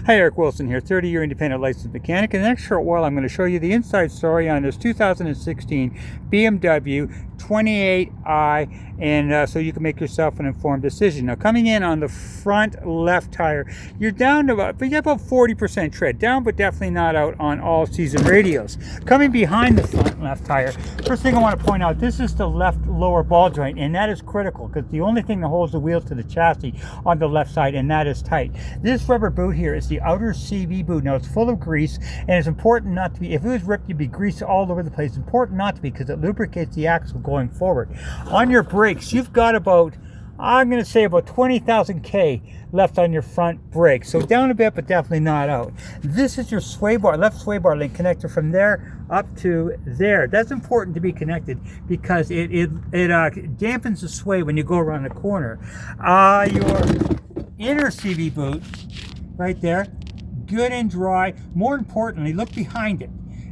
Hi, Eric Wilson here, 30-year independent licensed mechanic. In the next short while, I'm going to show you the inside story on this 2016 BMW 28i, and so you can make yourself an informed decision. Now, coming in on the front left tire, you're down to about 40% tread, down but definitely not out on all season radios. Coming behind the front left tire, first thing I want to point out, this is the left lower ball joint, and that is critical because the only thing that holds the wheels to the chassis on the left side, and that is tight. This rubber boot here is the outer CV boot. Now, it's full of grease, and it's important not to be, if it was ripped, you'd be greased all over the place. It's important not to be because it lubricates the axle going forward. On your brakes, you've got about, I'm going to say about 20,000 K left on your front brakes. So down a bit, but definitely not out. This is your sway bar, left sway bar link connector from there up to there. That's important to be connected because it dampens the sway when you go around the corner. Your inner CV boot right there, good and dry. More importantly, look behind it.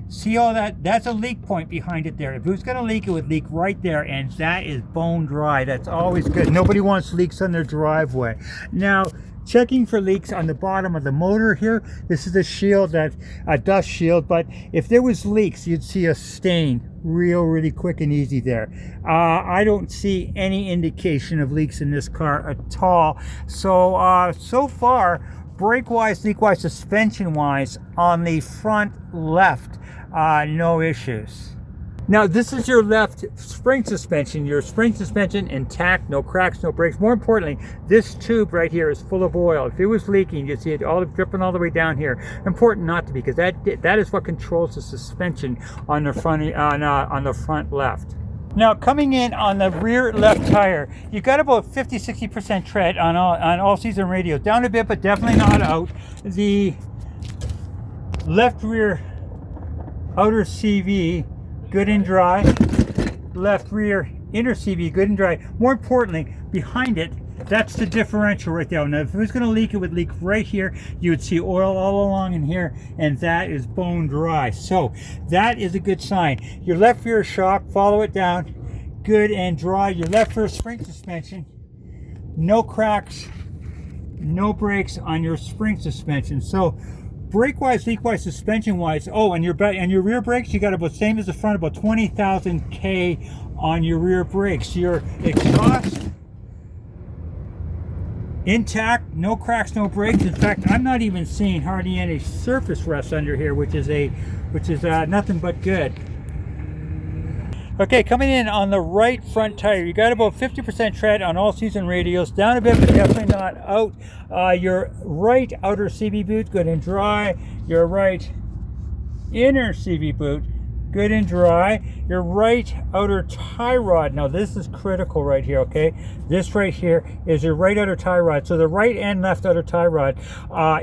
See all that? That's a leak point behind it there. If it was going to leak, it would leak right there, and that is bone dry. That's always good. Nobody wants leaks on their driveway. Now, checking for leaks on the bottom of the motor here. This is a shield, that a dust shield, but if there was leaks, you'd see a stain really quick and easy there. I don't see any indication of leaks in this car at all. So far, brake-wise, leak-wise, suspension-wise, on the front left, no issues. Now, this is your left spring suspension. Your spring suspension intact, no cracks, no breaks. More importantly, this tube right here is full of oil. If it was leaking, you'd see it all dripping all the way down here. Important not to be, because that is what controls the suspension on the front on the front left. Now, coming in on the rear left tire, you've got about 50-60% tread on all season radios. Down a bit, but definitely not out. The left rear outer CV, good and dry. Left rear inner CV, good and dry. More importantly, behind it, that's the differential right there. Now, if it was going to leak, it would leak right here. You would see oil all along in here, and that is bone dry. So that is a good sign. Your left rear shock, follow it down, good and dry. Your left rear spring suspension, no cracks, no breaks on your spring suspension. So brake-wise, leak-wise, suspension-wise, and your rear brakes, you got about same as the front, about 20,000 K on your rear brakes. Your exhaust, intact, no cracks, no breaks. In fact, I'm not even seeing hardly any surface rust under here, which is nothing but good. Okay, coming in on the right front tire, you got about 50% tread on all season radios, down a bit, but definitely not out. Your right outer CV boot, good and dry. Your right inner CV boot, good and dry. Your right outer tie rod, now this is critical right here, okay? This right here is your right outer tie rod. So the right and left outer tie rod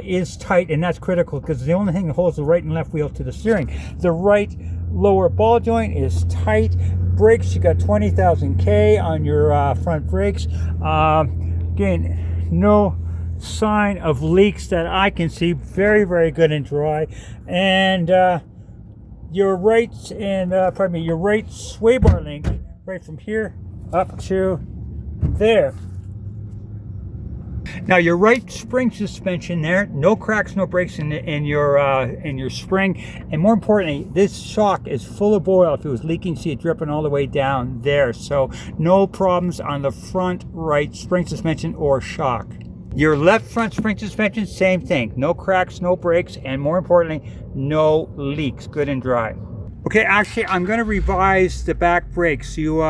is tight, and that's critical because the only thing that holds the right and left wheel to the steering. The right lower ball joint is tight. Brakes, you got 20,000 K on your front brakes. Again, no sign of leaks that I can see. Very good and dry. And your right your right sway bar link, right from here up to there. Now, your right spring suspension there, no cracks, no breaks in your spring, and more importantly, this shock is full of oil. If it was leaking, see it dripping all the way down there. So no problems on the front right spring suspension or shock. Your left front spring suspension, same thing, no cracks, no breaks, and more importantly, no leaks, good and dry. Okay, actually, I'm going to revise the back brakes. You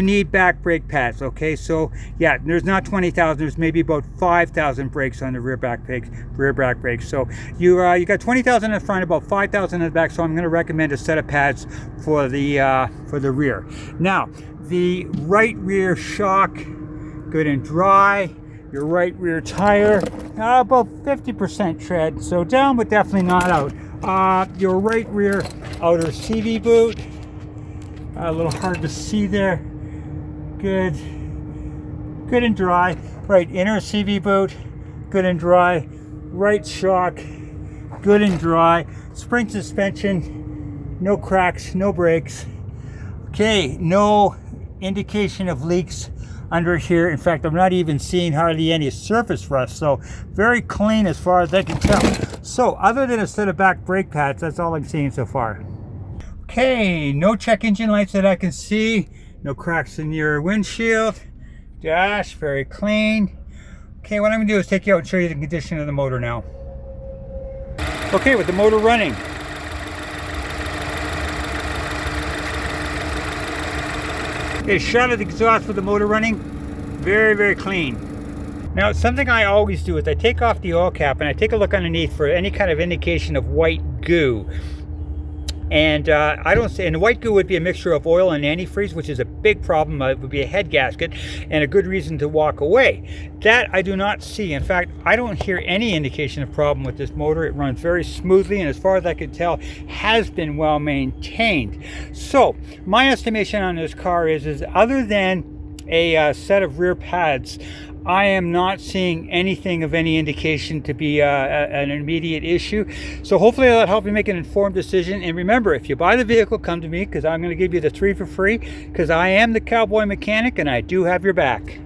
need back brake pads, okay? So yeah, there's not 20,000, there's maybe about 5,000 brakes on the rear back brakes. So you got 20,000 in the front, about 5,000 in the back. So I'm going to recommend a set of pads for the rear. Now, the right rear shock, good and dry. Your right rear tire, about 50% tread, so down but definitely not out. Your right rear outer CV boot, a little hard to see there. Good and dry. Right inner CV boot, good and dry. Right shock, good and dry. Spring suspension, no cracks, no breaks. Okay, no indication of leaks under here. In fact, I'm not even seeing hardly any surface rust, so very clean as far as I can tell. So other than a set of back brake pads, that's all I'm seeing so far. Okay, no check engine lights that I can see, no cracks in your windshield, dash very clean. Okay, what I'm gonna do is take you out and show you the condition of the motor now. Okay, with the motor running. Okay, shot of the exhaust with the motor running, very, very clean. Now, something I always do is I take off the oil cap and I take a look underneath for any kind of indication of white goo. And I don't say, and the white goo would be a mixture of oil and antifreeze, which is a big problem. It would be a head gasket and a good reason to walk away. That I do not see. In fact, I don't hear any indication of problem with this motor. It runs very smoothly, and as far as I can tell, has been well maintained. So my estimation on this car is other than a set of rear pads, I am not seeing anything of any indication to be an immediate issue. So hopefully that'll help you make an informed decision. And remember, if you buy the vehicle, come to me, because I'm going to give you the 3 for free, because I am the cowboy mechanic and I do have your back.